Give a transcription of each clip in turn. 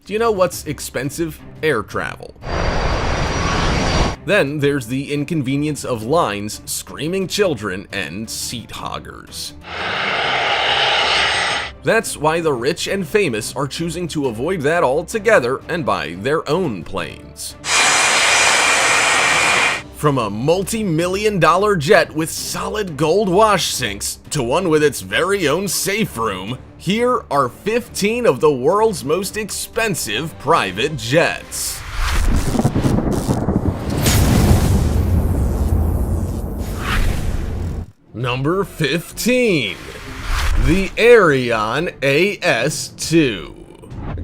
Do you know what's expensive? Air travel. Then there's the inconvenience of lines, screaming children, and seat hoggers. That's why the rich and famous are choosing to avoid that altogether and buy their own planes. From a multi-million-dollar jet with solid gold wash sinks to one with its very own safe room, here are 15 of the world's most expensive private jets. Number 15. The Aerion AS2.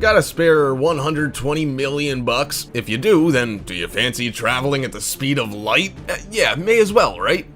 Got a spare 120 million bucks? If you do, then do you fancy traveling at the speed of light? Yeah, may as well, right?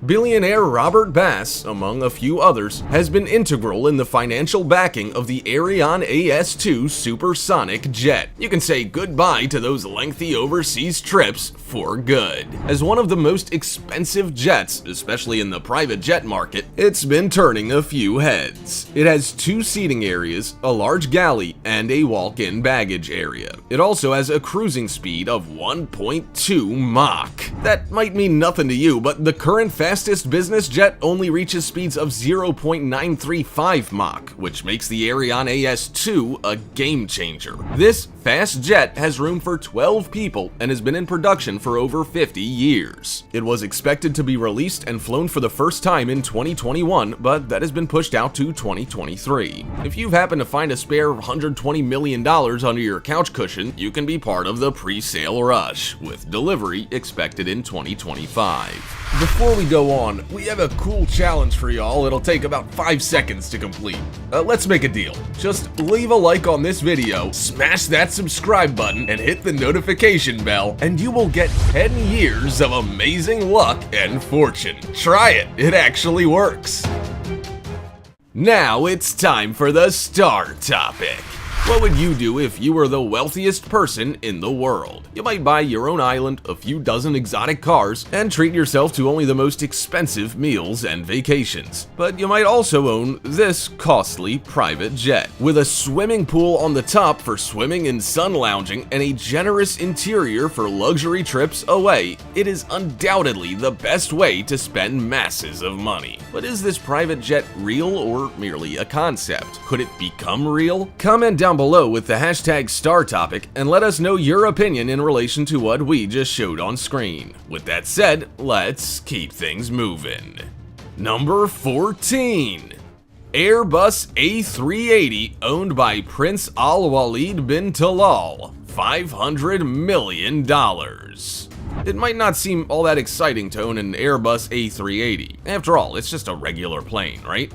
Billionaire Robert Bass, among a few others, has been integral in the financial backing of the Aerion AS2 supersonic jet. You can say goodbye to those lengthy overseas trips for good. As one of the most expensive jets, especially in the private jet market, it's been turning a few heads. It has 2 seating areas, a large galley, and a walk-in baggage area. It also has a cruising speed of 1.2 Mach. That might mean nothing to you, but the current fastest business jet only reaches speeds of 0.935 Mach, which makes the Aerion AS2 a game changer. This fast jet has room for 12 people and has been in production for over 50 years. It was expected to be released and flown for the first time in 2021, but that has been pushed out to 2023. If you've happened to find a spare $120 million under your couch cushion, you can be part of the pre-sale rush, with delivery expected in 2025. Before we go on, we have a cool challenge for y'all. It'll take about 5 seconds to complete. Let's make a deal. Just leave a like on this video, smash that subscribe button, and hit the notification bell, and you will get 10 years of amazing luck and fortune. Try it, it actually works. Now it's time for the star topic. What would you do if you were the wealthiest person in the world? You might buy your own island, a few dozen exotic cars, and treat yourself to only the most expensive meals and vacations. But you might also own this costly private jet. With a swimming pool on the top for swimming and sun lounging, and a generous interior for luxury trips away, it is undoubtedly the best way to spend masses of money. But is this private jet real or merely a concept? Could it become real? Comment down below with the hashtag star topic and let us know your opinion in relation to what we just showed on screen. With that said, let's keep things moving. Number 14. Airbus A380 owned by Prince Al Walid bin Talal, $500 million. It might not seem all that exciting to own an Airbus A380. After all, it's just a regular plane, right?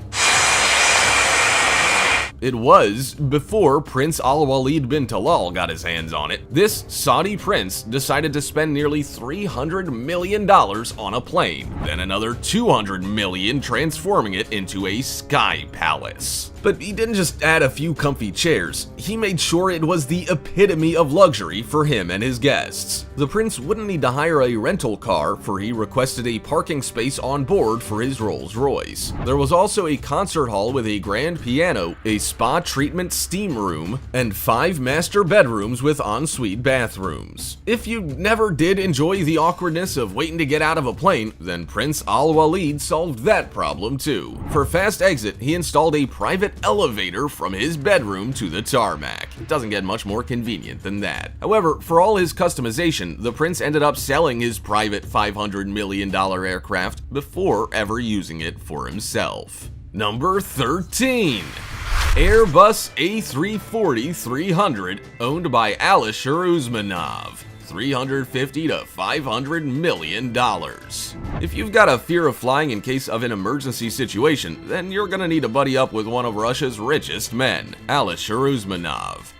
It was before Prince Al Walid bin Talal got his hands on it. This Saudi prince decided to spend nearly $300 million on a plane, then another $200 million transforming it into a sky palace. But he didn't just add a few comfy chairs, he made sure it was the epitome of luxury for him and his guests. The prince wouldn't need to hire a rental car, for he requested a parking space on board for his Rolls Royce. There was also a concert hall with a grand piano, a spa treatment steam room, and 5 master bedrooms with ensuite bathrooms. If you never did enjoy the awkwardness of waiting to get out of a plane, then Prince Al Walid solved that problem too. For fast exit, he installed a private elevator from his bedroom to the tarmac. It doesn't get much more convenient than that. However, for all his customization, the prince ended up selling his private $500 million aircraft before ever using it for himself. Number 13. Airbus A340-300 owned by Alisher Usmanov, $350 to $500 million. If you've got a fear of flying in case of an emergency situation, then you're gonna need to buddy up with one of Russia's richest men, Alisher Usmanov.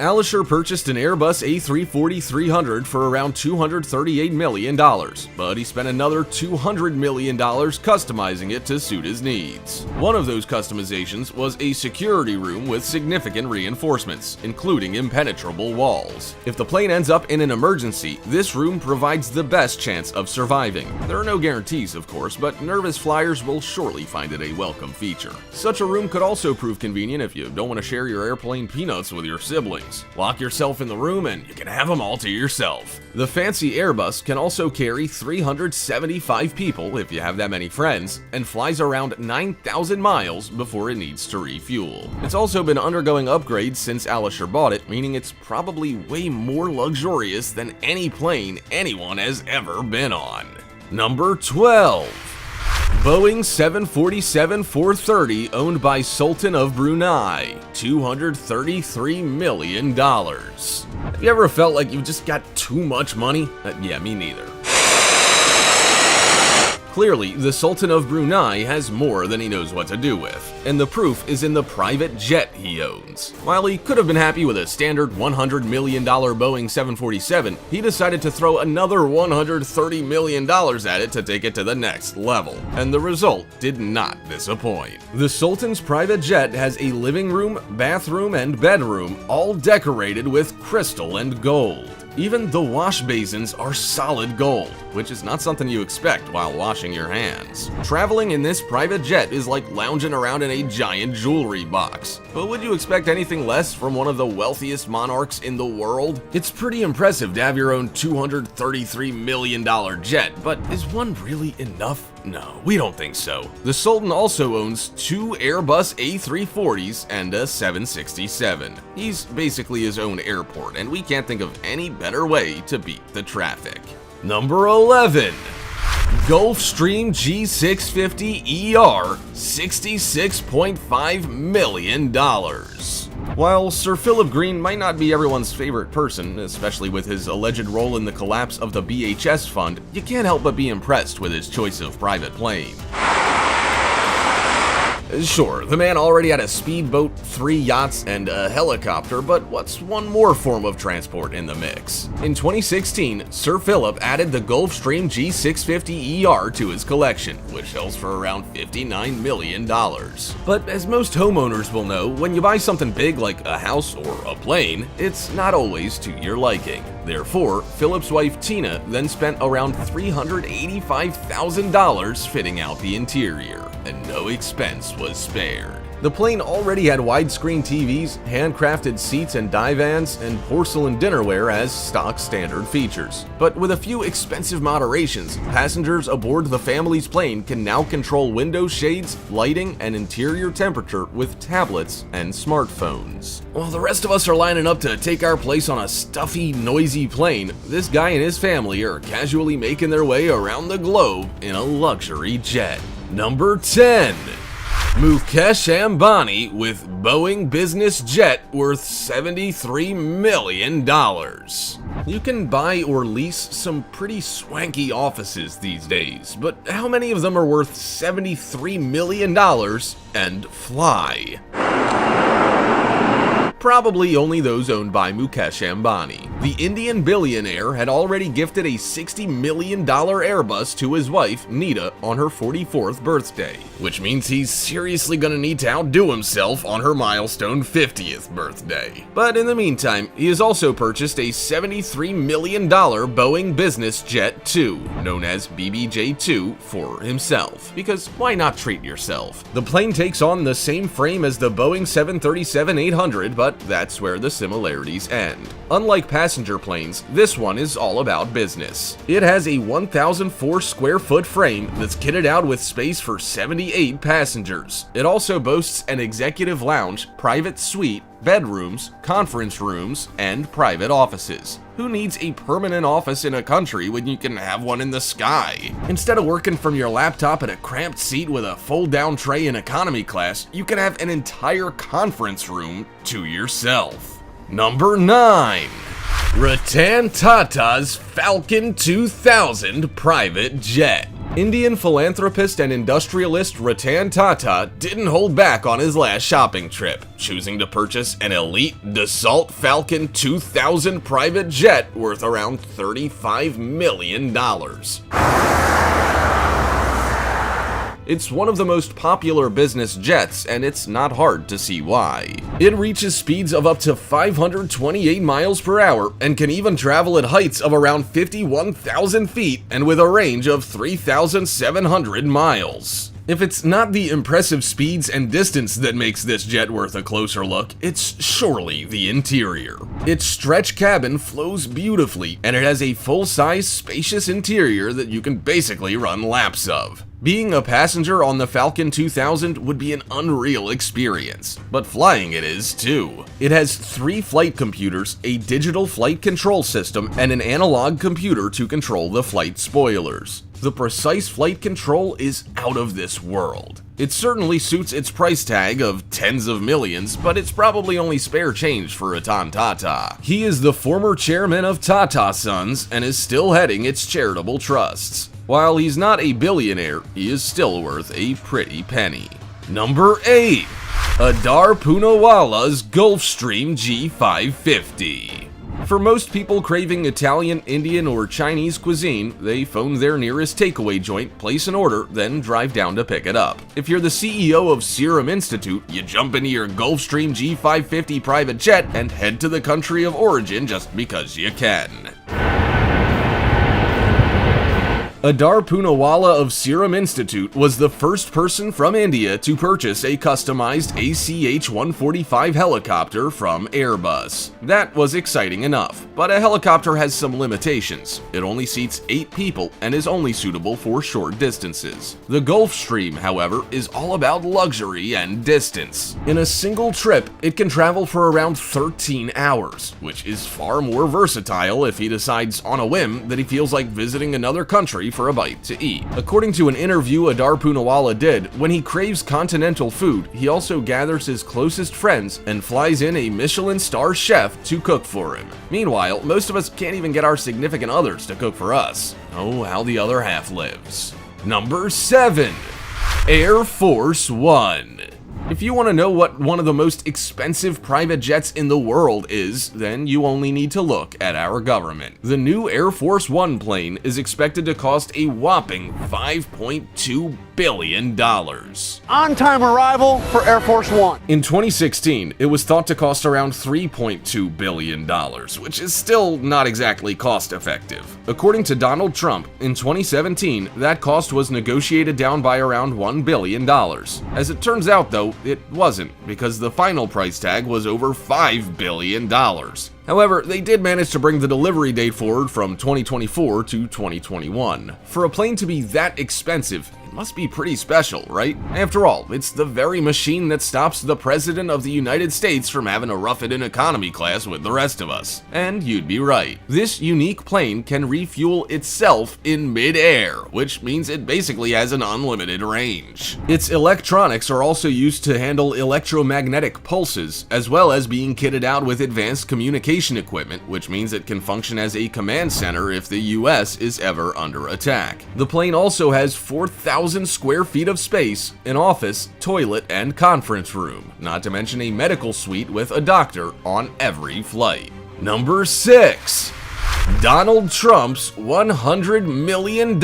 Alisher purchased an Airbus A340-300 for around $238 million, but he spent another $200 million customizing it to suit his needs. One of those customizations was a security room with significant reinforcements, including impenetrable walls. If the plane ends up in an emergency, this room provides the best chance of surviving. There are no guarantees, of course, but nervous flyers will surely find it a welcome feature. Such a room could also prove convenient if you don't want to share your airplane peanuts with your siblings. Lock yourself in the room and you can have them all to yourself. The fancy Airbus can also carry 375 people if you have that many friends, and flies around 9,000 miles before it needs to refuel. It's also been undergoing upgrades since Alisher bought it, meaning it's probably way more luxurious than any plane anyone has ever been on. Number 12. Boeing 747-430 owned by Sultan of Brunei, $233 million. Have you ever felt like you just got too much money? Yeah, me neither. Clearly, the Sultan of Brunei has more than he knows what to do with, and the proof is in the private jet he owns. While he could have been happy with a standard $100 million Boeing 747, he decided to throw another $130 million at it to take it to the next level, and the result did not disappoint. The Sultan's private jet has a living room, bathroom, and bedroom, all decorated with crystal and gold. Even the wash basins are solid gold, which is not something you expect while washing your hands. Traveling in this private jet is like lounging around in a giant jewelry box. But would you expect anything less from one of the wealthiest monarchs in the world? It's pretty impressive to have your own $233 million jet, but is one really enough? No, we don't think so. The Sultan also owns 2 Airbus A340s and a 767. He's basically his own airport, and we can't think of any better way to beat the traffic. Number 11. Gulfstream G650ER, $66.5 million. While Sir Philip Green might not be everyone's favorite person, especially with his alleged role in the collapse of the BHS fund, you can't help but be impressed with his choice of private plane. Sure, the man already had a speedboat, 3 yachts, and a helicopter, but what's one more form of transport in the mix? In 2016, Sir Philip added the Gulfstream G650ER to his collection, which sells for around $59 million. But as most homeowners will know, when you buy something big like a house or a plane, it's not always to your liking. Therefore, Philip's wife Tina then spent around $385,000 fitting out the interior, and no expense was spared. The plane already had widescreen TVs, handcrafted seats and divans, and porcelain dinnerware as stock standard features. But with a few expensive moderations, passengers aboard the family's plane can now control window shades, lighting, and interior temperature with tablets and smartphones. While the rest of us are lining up to take our place on a stuffy, noisy plane, this guy and his family are casually making their way around the globe in a luxury jet. Number 10. Mukesh Ambani with Boeing business jet worth $73 million. You can buy or lease some pretty swanky offices these days, but how many of them are worth $73 million and fly? Probably only those owned by Mukesh Ambani. The Indian billionaire had already gifted a $60 million Airbus to his wife, Nita, on her 44th birthday, which means he's seriously gonna need to outdo himself on her milestone 50th birthday. But in the meantime, he has also purchased a $73 million Boeing Business Jet 2, known as BBJ-2, for himself, because why not treat yourself? The plane takes on the same frame as the Boeing 737-800, but that's where the similarities end. Unlike passenger planes, this one is all about business. It has a 1,004 square foot frame that's kitted out with space for 78 passengers. It also boasts an executive lounge, private suite, bedrooms, conference rooms, and private offices. Who needs a permanent office in a country when you can have one in the sky? Instead of working from your laptop in a cramped seat with a fold-down tray in economy class, you can have an entire conference room to yourself. Number 9. Ratan Tata's Falcon 2000 private jet. Indian philanthropist and industrialist Ratan Tata didn't hold back on his last shopping trip, choosing to purchase an elite Dassault Falcon 2000 private jet worth around $35 million. It's one of the most popular business jets, and it's not hard to see why. It reaches speeds of up to 528 miles per hour and can even travel at heights of around 51,000 feet and with a range of 3,700 miles. If it's not the impressive speeds and distance that makes this jet worth a closer look, it's surely the interior. Its stretch cabin flows beautifully, and it has a full-size, spacious interior that you can basically run laps of. Being a passenger on the Falcon 2000 would be an unreal experience, but flying it is too. It has 3 flight computers, a digital flight control system, and an analog computer to control the flight spoilers. The precise flight control is out of this world. It certainly suits its price tag of tens of millions, but it's probably only spare change for Ratan Tata. He is the former chairman of Tata Sons and is still heading its charitable trusts. While he's not a billionaire, he is still worth a pretty penny. Number 8. Adar Poonawala's Gulfstream G550. For most people craving Italian, Indian, or Chinese cuisine, they phone their nearest takeaway joint, place an order, then drive down to pick it up. If you're the CEO of Serum Institute, you jump into your Gulfstream G550 private jet and head to the country of origin just because you can. Adar Poonawala of Serum Institute was the first person from India to purchase a customized ACH-145 helicopter from Airbus. That was exciting enough, but a helicopter has some limitations. It only seats 8 people and is only suitable for short distances. The Gulfstream, however, is all about luxury and distance. In a single trip, it can travel for around 13 hours, which is far more versatile if he decides on a whim that he feels like visiting another country for a bite to eat. According to an interview Adar Poonawala did, when he craves continental food, he also gathers his closest friends and flies in a Michelin star chef to cook for him. Meanwhile, most of us can't even get our significant others to cook for us. Oh, how the other half lives. Number 7. Air Force One. If you want to know what one of the most expensive private jets in the world is, then you only need to look at our government. The new Air Force One plane is expected to cost a whopping $5.2 billion. On-time arrival for Air Force One. In 2016, it was thought to cost around $3.2 billion, which is still not exactly cost-effective. According to Donald Trump, in 2017, that cost was negotiated down by around $1 billion. As it turns out, though, it wasn't, because the final price tag was over $5 billion. However, they did manage to bring the delivery date forward from 2024 to 2021. For a plane to be that expensive, it must be pretty special, right? After all, it's the very machine that stops the President of the United States from having to rough it in economy class with the rest of us. And you'd be right. This unique plane can refuel itself in mid-air, which means it basically has an unlimited range. Its electronics are also used to handle electromagnetic pulses, as well as being kitted out with advanced communication equipment, which means it can function as a command center if the US is ever under attack. The plane also has 4,000 square feet of space, an office, toilet, and conference room, not to mention a medical suite with a doctor on every flight. Number 6. Donald Trump's $100 million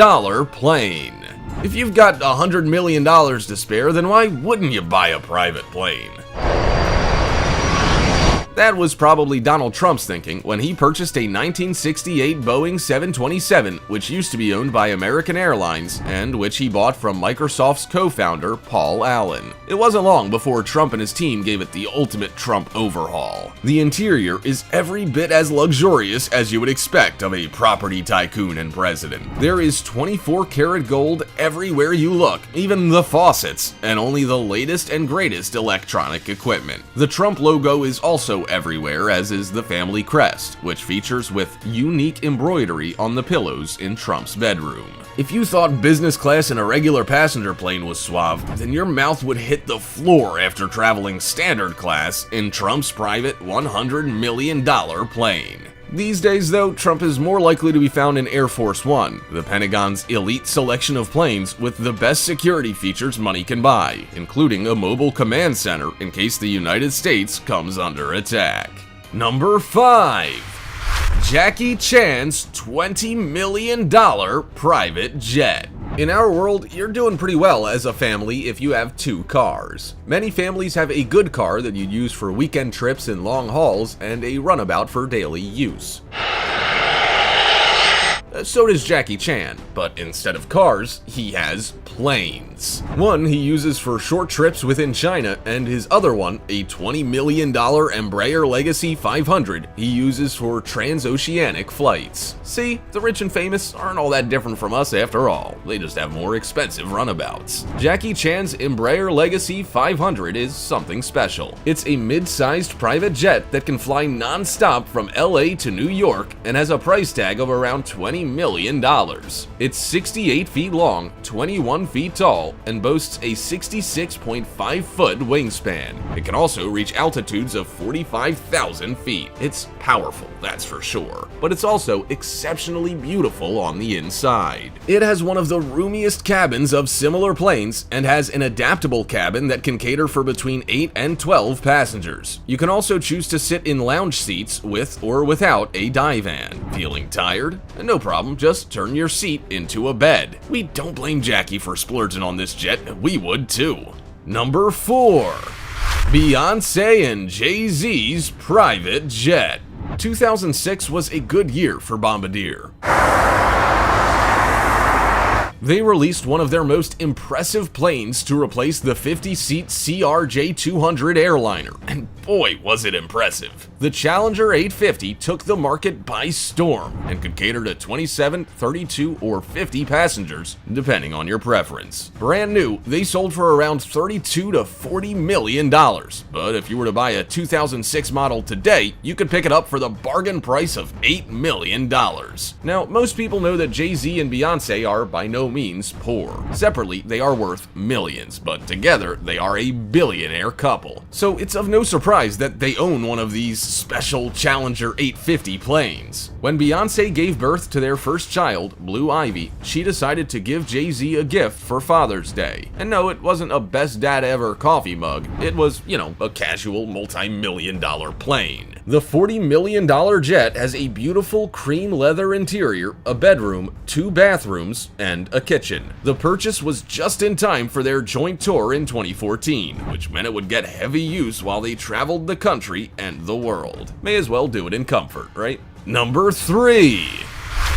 plane. If you've got $100 million to spare, then why wouldn't you buy a private plane? That was probably Donald Trump's thinking when he purchased a 1968 Boeing 727, which used to be owned by American Airlines, and which he bought from Microsoft's co-founder, Paul Allen. It wasn't long before Trump and his team gave it the ultimate Trump overhaul. The interior is every bit as luxurious as you would expect of a property tycoon and president. There is 24-karat gold everywhere you look, even the faucets, and only the latest and greatest electronic equipment. The Trump logo is also everywhere, as is the family crest, which features with unique embroidery on the pillows in Trump's bedroom. If you thought business class in a regular passenger plane was suave, then your mouth would hit the floor after traveling standard class in Trump's private $100 million plane. These days, though, Trump is more likely to be found in Air Force One, the Pentagon's elite selection of planes with the best security features money can buy, including a mobile command center in case the United States comes under attack. Number 5. Jackie Chan's $20 million private jet. In our world, you're doing pretty well as a family if you have 2 cars. Many families have a good car that you use for weekend trips and long hauls, and a runabout for daily use. So does Jackie Chan, but instead of cars, he has planes. One he uses for short trips within China, and his other one, a $20 million Embraer Legacy 500, he uses for transoceanic flights. See, the rich and famous aren't all that different from us after all. They just have more expensive runabouts. Jackie Chan's Embraer Legacy 500 is something special. It's a mid-sized private jet that can fly non-stop from LA to New York and has a price tag of around $20 million. It's 68 feet long, 21 feet tall, and boasts a 66.5-foot wingspan. It can also reach altitudes of 45,000 feet. It's powerful, that's for sure, but it's also exceptionally beautiful on the inside. It has one of the roomiest cabins of similar planes and has an adaptable cabin that can cater for between 8 and 12 passengers. You can also choose to sit in lounge seats with or without a divan. Feeling tired? No problem, just turn your seat into a bed. We don't blame Jackie for splurging on this jet, we would too. Number 4. Beyoncé and Jay-Z's private jet. 2006 was a good year for Bombardier. They released one of their most impressive planes to replace the 50-seat CRJ-200 airliner, and boy was it impressive. The Challenger 850 took the market by storm and could cater to 27, 32, or 50 passengers, depending on your preference. Brand new, they sold for around $32 to $40 million, but if you were to buy a 2006 model today, you could pick it up for the bargain price of $8 million. Now, most people know that Jay-Z and Beyoncé are by no means poor. Separately, they are worth millions, but together, they are a billionaire couple. So it's of no surprise that they own one of these special Challenger 850 planes. When Beyoncé gave birth to their first child, Blue Ivy, she decided to give Jay-Z a gift for Father's Day. And no, it wasn't a best dad ever coffee mug. It was, a casual multi-million-dollar plane. The $40 million jet has a beautiful cream leather interior, a bedroom, 2 bathrooms, and a kitchen. The purchase was just in time for their joint tour in 2014, which meant it would get heavy use while they traveled the country and the world. May as well do it in comfort, right? Number 3.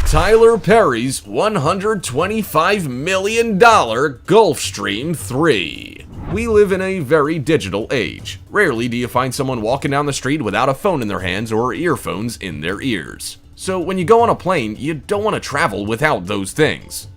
Tyler Perry's $125 million Gulfstream 3. We live in a very digital age. Rarely do you find someone walking down the street without a phone in their hands or earphones in their ears. So when you go on a plane, you don't want to travel without those things.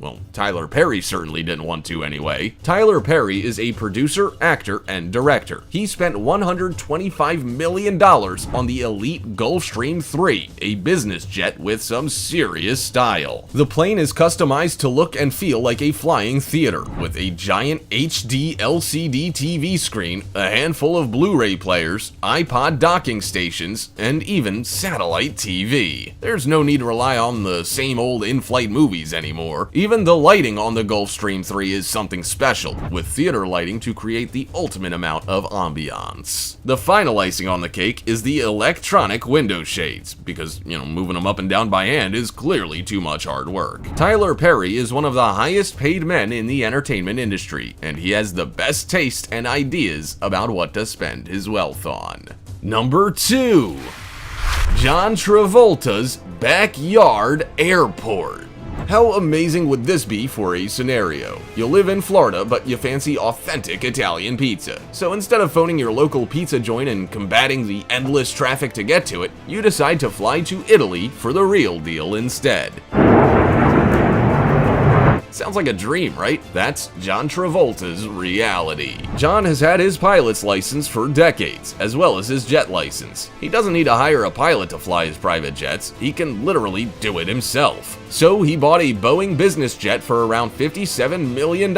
Well, Tyler Perry certainly didn't want to anyway. Tyler Perry is a producer, actor, and director. He spent $125 million on the elite Gulfstream 3, a business jet with some serious style. The plane is customized to look and feel like a flying theater, with a giant HD LCD TV screen, a handful of Blu-ray players, iPod docking stations, and even satellite TV. There's no need to rely on the same old in-flight movies anymore. Even the lighting on the Gulfstream 3 is something special, with theater lighting to create the ultimate amount of ambiance. The final icing on the cake is the electronic window shades, because, moving them up and down by hand is clearly too much hard work. Tyler Perry is one of the highest paid men in the entertainment industry, and he has the best taste and ideas about what to spend his wealth on. Number 2. John Travolta's backyard airport. How amazing would this be for a scenario? You live in Florida, but you fancy authentic Italian pizza. So instead of phoning your local pizza joint and combating the endless traffic to get to it, you decide to fly to Italy for the real deal instead. Sounds like a dream, right? That's John Travolta's reality. John has had his pilot's license for decades, as well as his jet license. He doesn't need to hire a pilot to fly his private jets, he can literally do it himself. So he bought a Boeing business jet for around $57 million,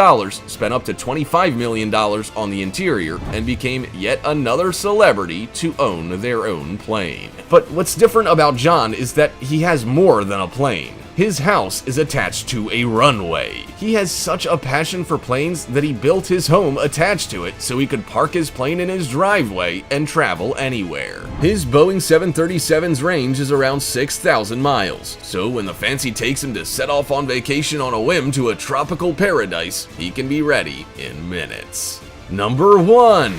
spent up to $25 million on the interior, and became yet another celebrity to own their own plane. But what's different about John is that he has more than a plane. His house is attached to a runway. He has such a passion for planes that he built his home attached to it so he could park his plane in his driveway and travel anywhere. His Boeing 737's range is around 6,000 miles, so when the fancy takes him to set off on vacation on a whim to a tropical paradise, he can be ready in minutes. Number 1.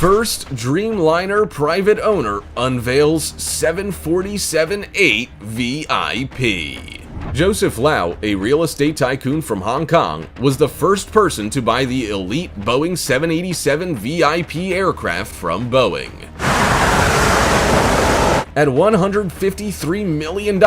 First Dreamliner private owner unveils 747-8 VIP. Joseph Lau, a real estate tycoon from Hong Kong, was the first person to buy the elite Boeing 787 VIP aircraft from Boeing. At $153 million,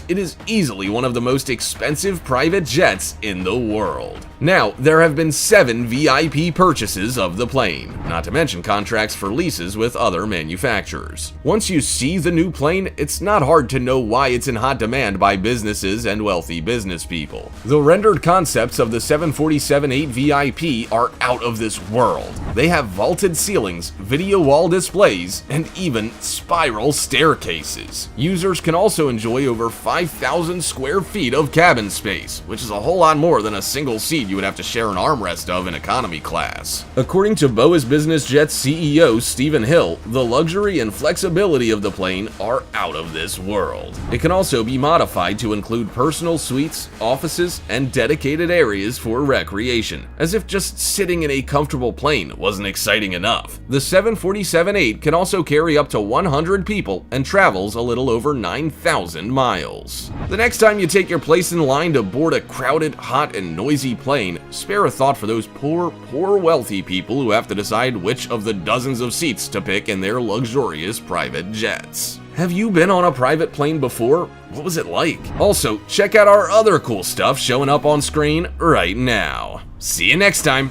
it is easily one of the most expensive private jets in the world. Now, there have been 7 VIP purchases of the plane, not to mention contracts for leases with other manufacturers. Once you see the new plane, it's not hard to know why it's in hot demand by businesses and wealthy business people. The rendered concepts of the 747-8 VIP are out of this world. They have vaulted ceilings, video wall displays, and even spiral staircases. Users can also enjoy over 5,000 square feet of cabin space, which is a whole lot more than a single seat you would have to share an armrest of in economy class. According to BOA's Business Jets CEO Stephen Hill, the luxury and flexibility of the plane are out of this world. It can also be modified to include personal suites, offices, and dedicated areas for recreation, as if just sitting in a comfortable plane wasn't exciting enough. The 747-8 can also carry up to 100 people and travels a little over 9,000 miles. The next time you take your place in line to board a crowded, hot, and noisy plane, spare a thought for those poor wealthy people who have to decide which of the dozens of seats to pick in their luxurious private jets. Have you been on a private plane before? What was it like? Also, check out our other cool stuff showing up on screen right now. See you next time!